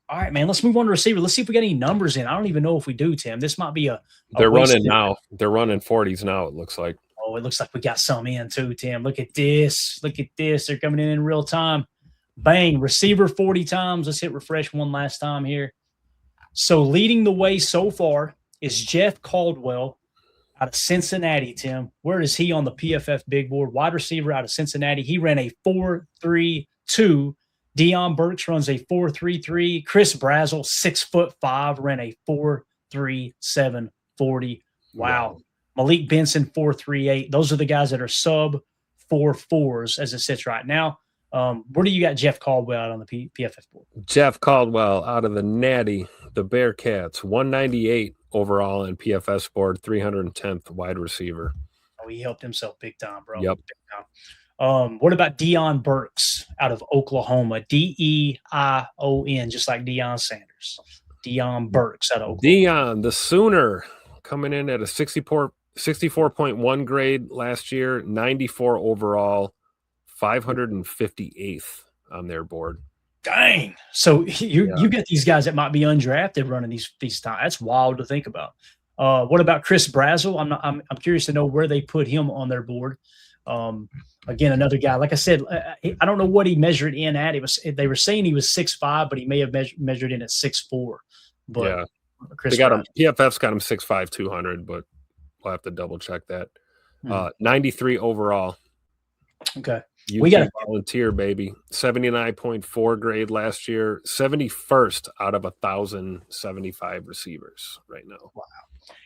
All right, man. Let's move on to receiver. Let's see if we got any numbers in. I don't even know if we do, Tim. This might be a They're running now. They're running 40s now, it looks like. Oh, it looks like we got some in too, Tim. Look at this. Look at this. They're coming in real time. Bang. Receiver 40 times. Let's hit refresh one last time here. So leading the way so far is Jeff Caldwell out of Cincinnati, Tim. Where is he on the PFF big board? Wide receiver out of Cincinnati. He ran a 4.32. Deion Burks runs a 4.33. Chris Brazzell, 6'5", ran a 4.3740. Wow. Malik Benson, 4.38. Those are the guys that are sub 4.4s as it sits right now. Where do you got Jeff Caldwell out on the PFF board? Jeff Caldwell out of the Natty, the Bearcats, 198 overall in PFS board, 310th wide receiver. Oh, he helped himself big time, bro. Yep. Big time. What about Deion Burks out of Oklahoma? Deion, just like Deion Sanders. Deion Burks out of Oklahoma. Deion, the Sooner, coming in at a 64.1 grade last year, 94 overall, 558th on their board. Dang. So you get these guys that might be undrafted running these times. That's wild to think about. What about Chris Brazzell? I'm curious to know where they put him on their board. Again, another guy. Like I said, I don't know what he measured in at. They were saying he was 6'5", but he may have measured in at 6'4". But yeah, Chris they got him. PFF's got him 6'5", 200, but we'll have to double check that. 93 overall. Okay. We got a volunteer, baby. 79.4 grade last year, 71st out of 1,075 receivers right now. Wow.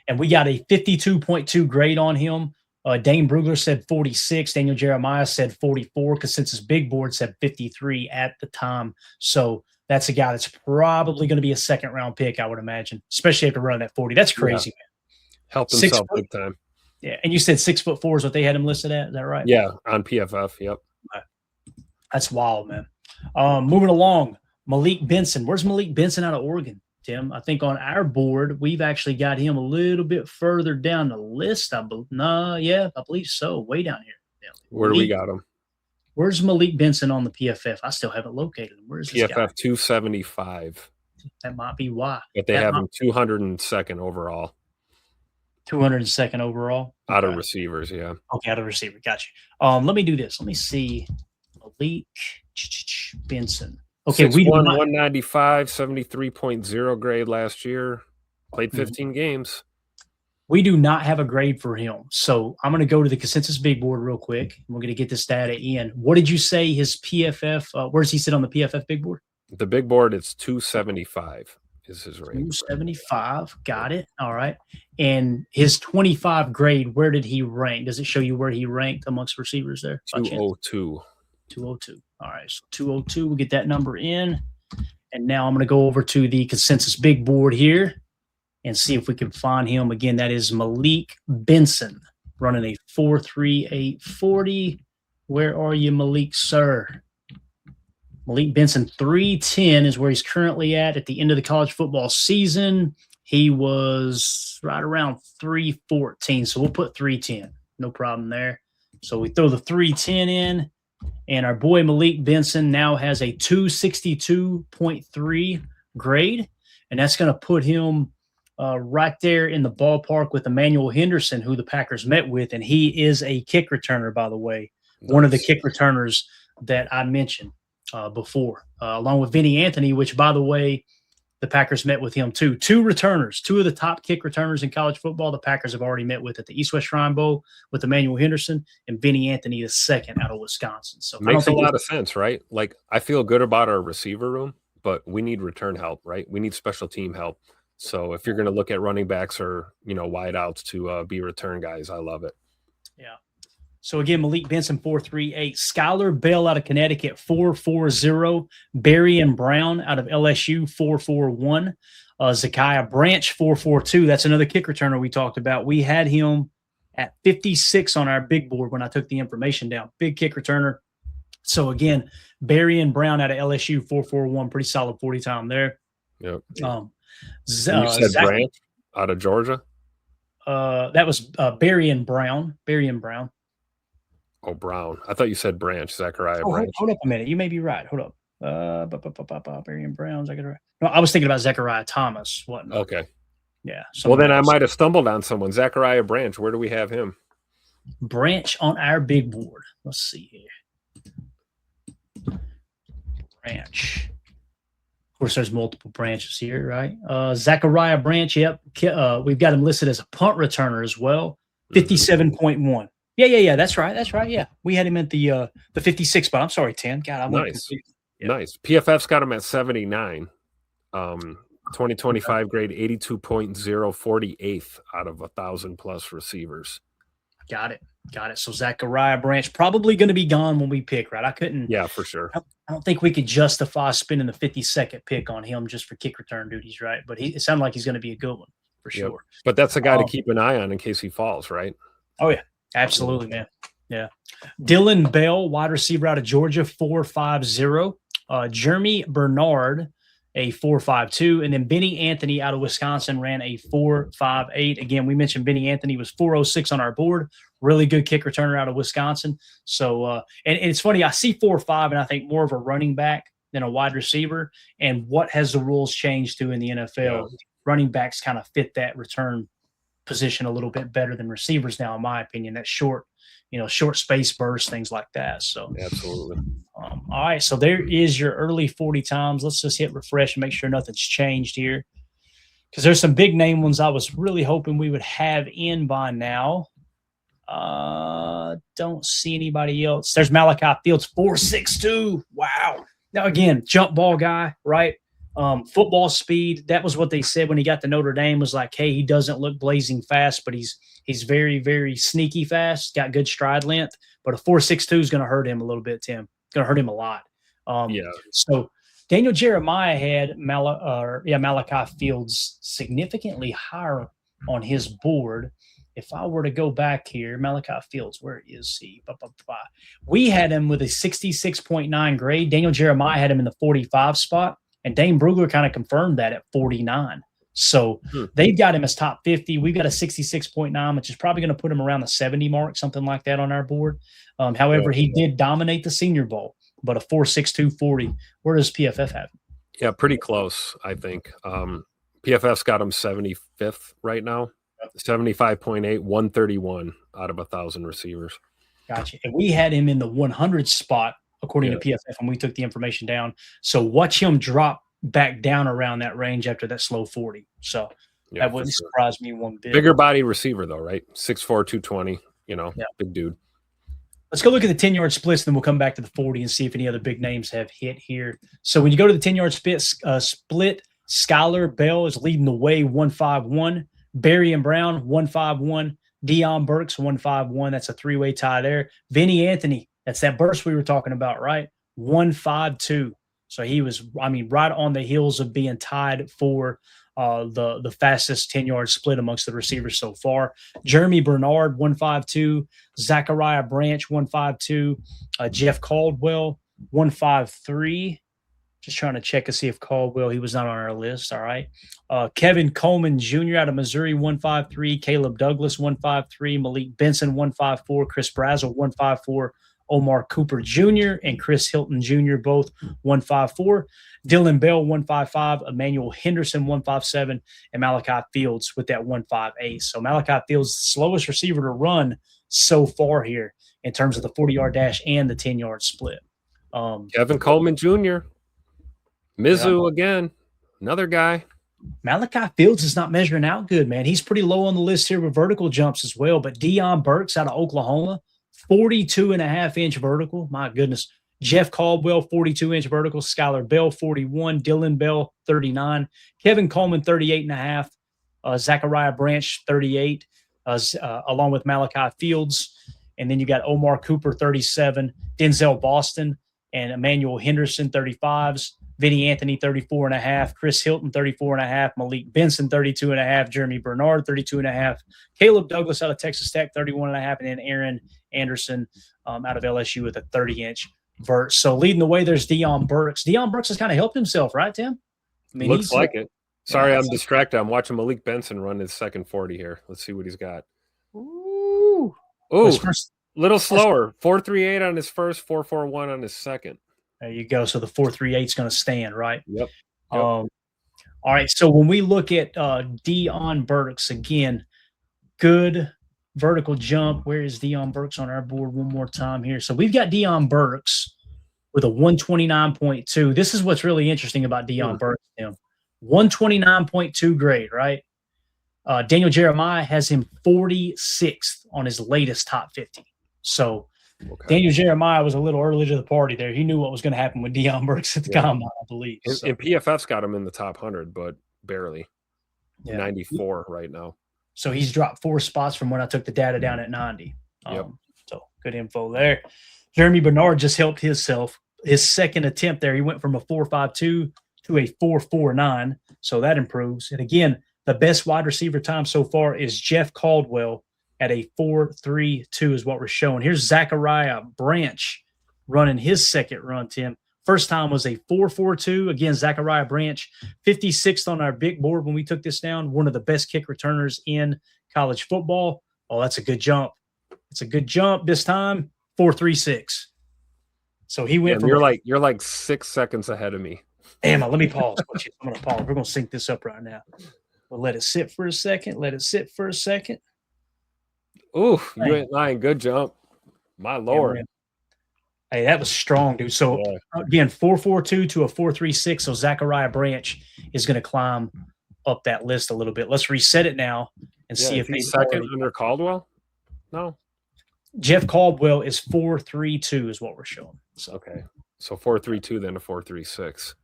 And we got a 52.2 grade on him. Dane Brugler said 46. Daniel Jeremiah said 44. Consensus Big Board said 53 at the time. So that's a guy that's probably going to be a second-round pick, I would imagine, especially after running that 40. That's crazy, man. Helped himself big time. Yeah, and you said 6'4" is what they had him listed at. Is that right? Yeah, on PFF. Yep. That's wild, man. Moving along, Malik Benson. Where's Malik Benson out of Oregon, Tim? I think on our board, we've actually got him a little bit further down the list. I believe so. Way down here. Yeah. Where do we got him? Where's Malik Benson on the PFF? I still haven't located him. Where's this PFF guy? 275. That might be why. But they have him 202nd overall. 202nd overall? Out of receivers, yeah. Okay, out of receiver. Gotcha. Let me do this. Let me see. Malik Benson. Okay, 6'1", 195, 73.0 grade last year. Played 15 games. We do not have a grade for him. So I'm going to go to the consensus big board real quick. We're going to get this data in. What did you say his PFF, where does he sit on the PFF big board? The big board, it's 275 is his rank. 275. Got it. All right. And his 25 grade, where did he rank? Does it show you where he ranked amongst receivers there? 202. 202. All right. So 202, we'll get that number in. And now I'm going to go over to the consensus big board here and see if we can find him. Again, that is Malik Benson running a 4.3840. Where are you, Malik, sir? Malik Benson, 310 is where he's currently at the end of the college football season. He was right around 314, so we'll put 310. No problem there. So we throw the 310 in, and our boy Malik Benson now has a 262.3 grade, and that's going to put him right there in the ballpark with Emmanuel Henderson, who the Packers met with, and he is a kick returner, by the way, one of the kick returners that I mentioned before, along with Vinny Anthony, which, by the way, the Packers met with him too. Two returners, two of the top kick returners in college football, the Packers have already met with at the East-West Shrine Bowl with Emmanuel Henderson and Vinny Anthony the second out of Wisconsin. So makes a lot of sense, right? Like, I feel good about our receiver room, but we need return help, right? We need special team help. So if you're going to look at running backs or, wide outs to be return guys, I love it. Yeah. So again, Malik Benson, 4.38. Skylar Bell out of Connecticut, 4.40. Barion Brown out of LSU, 4.41. Zakiah Branch, 4.42. That's another kick returner we talked about. We had him at 56 on our big board when I took the information down. Big kick returner. So again, Barion Brown out of LSU, 4.41. Pretty solid 40 time there. Yep. You said Branch out of Georgia? That was Barion Brown. Barion Brown. Oh, Brown. I thought you said Branch, Zachariah Branch. Hold up a minute. You may be right. Hold up. Barion Brown. No, I was thinking about Zechariah Thomas. Whatnot. Okay. Yeah. Well, then else. I might have stumbled on someone. Zachariah Branch. Where do we have him? Branch on our big board. Let's see here. Branch. Of course, there's multiple branches here, right? Zachariah Branch. Yep. We've got him listed as a punt returner as well. 57.1. Yeah. That's right. Yeah. We had him at the 56 spot. I'm sorry, Tim. God, I went completely. Yeah. Nice. PFF's got him at 79. 2025 grade 82.0, 48th out of 1,000 plus receivers. Got it. So Zachariah Branch probably going to be gone when we pick, right? I couldn't. Yeah, for sure. I don't think we could justify spending the 52nd pick on him just for kick return duties, right? But it sounded like he's going to be a good one for sure. But that's a guy to keep an eye on in case he falls, right? Oh, yeah. Absolutely, man. Yeah. Dylan Bell, wide receiver out of Georgia, 4.50. Jeremy Bernard, a 4.52, and then Benny Anthony out of Wisconsin ran a 4.58. Again, we mentioned Benny Anthony was 4.06 on our board. Really good kick returner out of Wisconsin. So, and it's funny, I see 4.5, and I think more of a running back than a wide receiver. And what has the rules changed to in the NFL? Yeah. Running backs kind of fit that return position a little bit better than receivers now, in my opinion. That short space burst, things like that. So absolutely. All right, so there is your early 40 times. Let's just hit refresh and make sure nothing's changed here, because there's some big name ones I was really hoping we would have in by now. Don't see anybody else. There's Malachi Fields, 4.62. Wow. Now again, jump ball guy, right? Football speed. That was what they said when he got to Notre Dame, was like, hey, he doesn't look blazing fast, but he's very, very sneaky fast, got good stride length. But a 4.62 is going to hurt him a little bit, Tim. Going to hurt him a lot. So Daniel Jeremiah had Malachi Fields significantly higher on his board. If I were to go back here, Malachi Fields, where is he? We had him with a 66.9 grade. Daniel Jeremiah had him in the 45 spot, and Dane Brugler kind of confirmed that at 49. So they've got him as top 50. We've got a 66.9, which is probably going to put him around the 70 mark, something like that on our board. However, he did dominate the Senior Bowl, but a 4.62 40. Where does PFF have him? Yeah, pretty close, I think. PFF's got him 75th right now. 75.8, 131 out of 1,000 receivers. Gotcha. And we had him in the 100 spot, according to PFF, and we took the information down. So watch him drop back down around that range after that slow 40. So that wouldn't surprise me one bit. Bigger body receiver, though, right? 6'4", 220, big dude. Let's go look at the 10-yard splits, then we'll come back to the 40 and see if any other big names have hit here. So when you go to the 10-yard split, Skylar Bell is leading the way, 151. Barion Brown, 151. Deion Burks, 151. That's a three-way tie there. Vinny Anthony, that's that burst we were talking about, right? 152. So he was, right on the heels of being tied for the fastest 10-yard split amongst the receivers so far. Jeremy Bernard, 152. Zachariah Branch, 152. Jeff Caldwell, 153. Just trying to check to see if Caldwell, he was not on our list. All right. Kevin Coleman Jr. out of Missouri, 153. Caleb Douglas, 153. Malik Benson, 154. Chris Brazel, 154. Omar Cooper Jr. and Chris Hilton Jr., both 154. Dylan Bell, 155. Emmanuel Henderson, 157. And Malachi Fields with that 158. So Malachi Fields, the slowest receiver to run so far here in terms of the 40-yard dash and the 10-yard split. Kevin Coleman Jr., Mizzou again, another guy. Malachi Fields is not measuring out good, man. He's pretty low on the list here with vertical jumps as well. But Deion Burks out of Oklahoma, 42.5-inch vertical. My goodness. Jeff Caldwell, 42-inch vertical. Skylar Bell, 41. Dylan Bell, 39. Kevin Coleman, 38.5. Zachariah Branch, 38, along with Malachi Fields. And then you got Omar Cooper, 37. Denzel Boston and Emmanuel Henderson, 35s. Vinny Anthony, 34.5. Chris Hilton, 34.5. Malik Benson, 32.5. Jeremy Bernard, 32.5. Caleb Douglas out of Texas Tech, 31.5. And then Aaron Anderson out of LSU with a 30-inch vert. So leading the way, there's Deion Burks. Deion Burks has kind of helped himself, right, Tim? Looks like it. Sorry, I'm distracted. I'm watching Malik Benson run his second 40 here. Let's see what he's got. Ooh, little slower. 4.38 on his first, 4.41 on his second. There you go. So the 4.38 is going to stand, right? Yep. All right. So when we look at Dion Burks, again, good vertical jump. Where is Dion Burks on our board one more time here? So we've got Dion Burks with a 129.2. This is what's really interesting about Dion Burks. 129.2 grade, right? Daniel Jeremiah has him 46th on his latest top 50. So Daniel Jeremiah was a little early to the party there. He knew what was going to happen with Dion Burks at the combine, I believe. And PFF's got him in the top 100, but barely. 94 right now. So he's dropped 4 spots from when I took the data down at 90. So good info there. Jeremy Bernard just helped himself. His second attempt there, he went from a 4.52 to a 4.49. So that improves. And again, the best wide receiver time so far is Jeff Caldwell at a 4.32 is what we're showing. Here's Zachariah Branch running his second run, Tim. First time was a 4.42. Again, Zachariah Branch, 56th on our big board when we took this down. One of the best kick returners in college football. Oh, that's a good jump. It's a good jump this time. 4.36. So he went. You're like 6 seconds ahead of me. Damn, let me pause. I'm going to pause. We're going to sync this up right now. We'll let it sit for a second. Ooh, you ain't lying. Good jump. My Lord. Yeah, hey, that was strong, dude. So, again, 4.42 to a 4.36. So, Zachariah Branch is going to climb up that list a little bit. Let's reset it now and see if he's second under Caldwell. No. Jeff Caldwell is 4.32 is what we're showing. So, okay. So, 4.32 then to 4.36.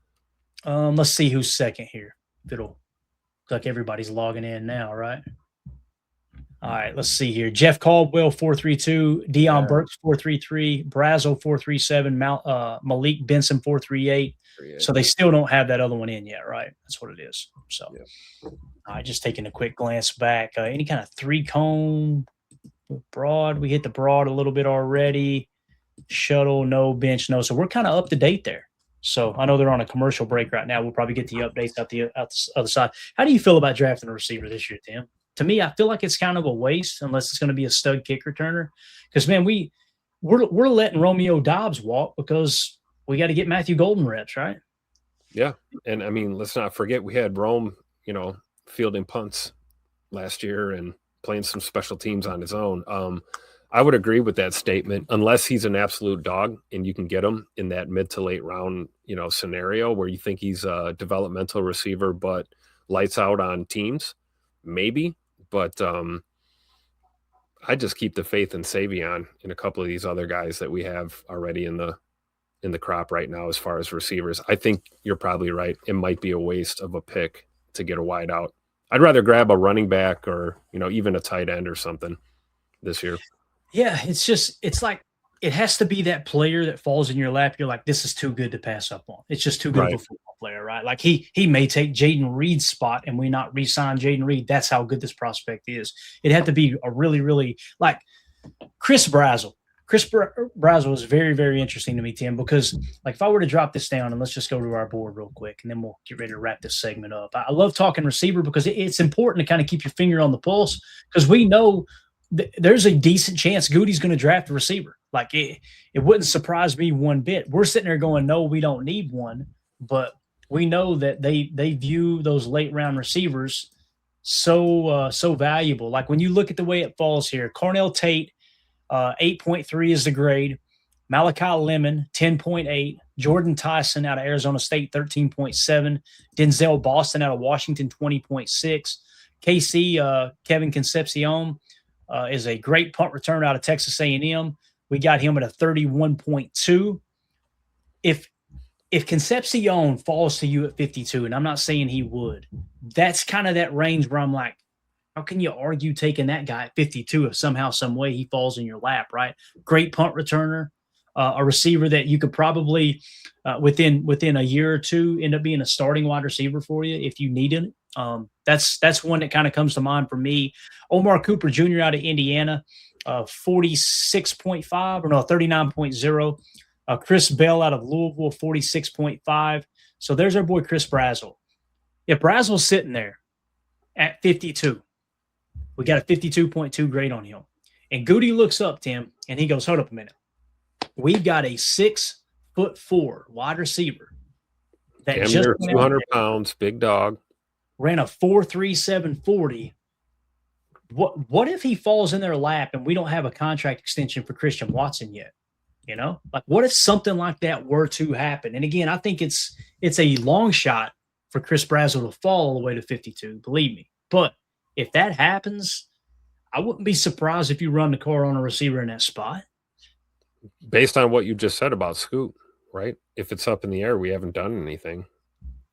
Let's see who's second here. It'll look like everybody's logging in now, right? All right, let's see here. Jeff Caldwell, 4.32. Dion Burks, 4.33. Brazel, 4.37. Malik Benson, 4.38. So they still don't have that other one in yet, right? That's what it is. So, all right, just taking a quick glance back. Any kind of 3-cone broad? We hit the broad a little bit already. Shuttle, no. Bench, no. So we're kind of up to date there. So I know they're on a commercial break right now. We'll probably get the updates out the other side. How do you feel about drafting a receiver this year, Tim? To me, I feel like it's kind of a waste unless it's going to be a stud kick returner. Because, man, we're letting Romeo Doubs walk because we got to get Matthew Golden reps, right? Yeah. And, I mean, let's not forget we had Rome, fielding punts last year and playing some special teams on his own. I would agree with that statement unless he's an absolute dog and you can get him in that mid to late round, scenario where you think he's a developmental receiver but lights out on teams, maybe. But I just keep the faith in Savion and a couple of these other guys that we have already in the crop right now as far as receivers. I think you're probably right. It might be a waste of a pick to get a wide out. I'd rather grab a running back or, even a tight end or something this year. Yeah, it's like it has to be that player that falls in your lap. You're like, this is too good to pass up on. It's just too good of a football player, right? Like he may take Jaden Reed's spot and we not re-sign Jaden Reed. That's how good this prospect is. It had to be a really, really like Chris Brazel. Chris Brazel is very, very interesting to me, Tim, because like if I were to drop this down and let's just go to our board real quick and then we'll get ready to wrap this segment up. I love talking receiver because it's important to kind of keep your finger on the pulse because we know there's a decent chance Goody's going to draft a receiver. Like it wouldn't surprise me one bit. We're sitting there going, no, we don't need one, but we know that they view those late round receivers so valuable. Like when you look at the way it falls here, Carnell Tate, 8.3 is the grade. Malachi Lemon, 10.8. Jordan Tyson out of Arizona State, 13.7. Denzel Boston out of Washington, 20.6. KC, Kevin Concepcion, is a great punt return out of Texas A&M. We got him at a 31.2. If Concepcion falls to you at 52, and I'm not saying he would, that's kind of that range where I'm like, how can you argue taking that guy at 52 if somehow, some way he falls in your lap, right? Great punt returner, a receiver that you could probably within a year or two end up being a starting wide receiver for you if you need it. That's one that kind of comes to mind for me. Omar Cooper Jr. out of Indiana, 46.5 or no, 39.0. Chris Bell out of Louisville, 46.5. So there's our boy Chris Brazel. If Brazel's sitting there at 52, we got a 52.2 grade on him. And Goody looks up, Tim, and he goes, hold up a minute. We've got a 6'5", 6'4" wide receiver that Damn just near went out 200 there, pounds, big dog. ran a 4.37 40. What if he falls in their lap and we don't have a contract extension for Christian Watson yet? You know, like what if something like that were to happen? And again, I think it's a long shot for Chris Brazzell to fall all the way to 52, believe me. But if that happens, I wouldn't be surprised if you run the car on a receiver in that spot. Based on what you just said about Scoot, right? If it's up in the air, we haven't done anything.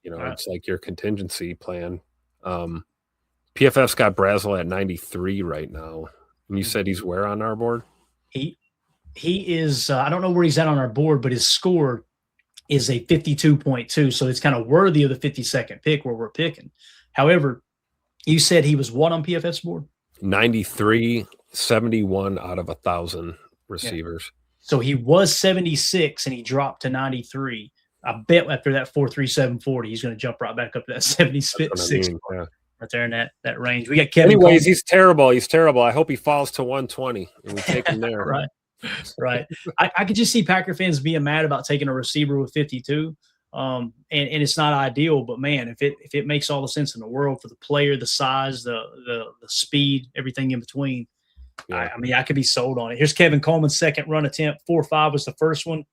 You know, it's like your contingency plan. PFF's got Brazzell at 93 right now. And you said he's where on our board? He is, I don't know where he's at on our board, but his score is a 52.2. So it's kind of worthy of the 52nd pick where we're picking. However, you said he was what on PFF's board? 93, 71 out of 1,000 receivers. Yeah. So he was 76 and he dropped to 93. I bet after that 4.37 40, he's going to jump right back up to that 76 yeah. right there in that range. We got Kevin. Anyways, Coleman. he's terrible. He's terrible. I hope he falls to 120 and we take him there. Right. I could just see Packer fans being mad about taking a receiver with 52. And it's not ideal, but man, if it makes all the sense in the world for the player, the size, the speed, everything in between, yeah. I mean, I could be sold on it. Here's Kevin Coleman's second run attempt. 4.5 was the first one.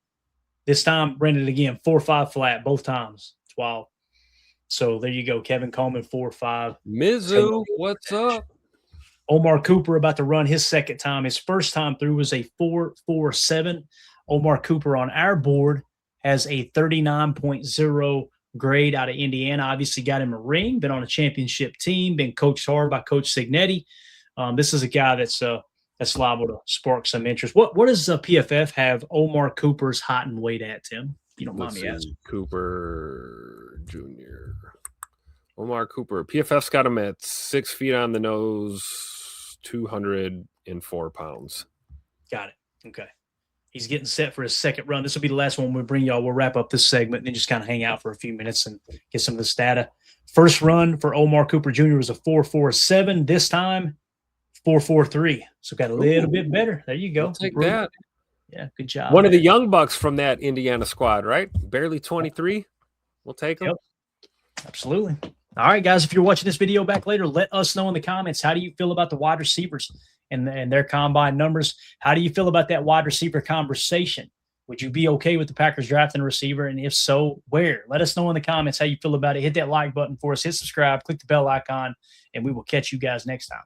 This time, ran it again. 4.5 flat both times. It's wild. So there you go. Kevin Coleman, 4.5. Mizzou, what's up? Omar Cooper about to run his second time. His first time through was a 4.47. Omar Cooper on our board has a 39.0 grade out of Indiana. Obviously got him a ring, been on a championship team, been coached hard by Coach Signetti. This is a guy that's liable to spark some interest. What does PFF have Omar Cooper's height and weight at, Tim? If you don't mind me asking. Cooper Jr. Omar Cooper. PFF's got him at 6 feet on the nose, 204 pounds. Got it. Okay. He's getting set for his second run. This will be the last one we bring y'all. We'll wrap up this segment and then just kind of hang out for a few minutes and get some of this data. First run for Omar Cooper Jr. was a 4.47. This time, 4.43. So got a little bit better. There you go. I'll take that. Yeah, good job. One of the young bucks from that Indiana squad, right? Barely 23. We'll take him. Yep. Absolutely. All right, guys, if you're watching this video back later, let us know in the comments. How do you feel about the wide receivers and their combine numbers? How do you feel about that wide receiver conversation? Would you be okay with the Packers drafting a receiver? And if so, where? Let us know in the comments how you feel about it. Hit that like button for us. Hit subscribe. Click the bell icon. And we will catch you guys next time.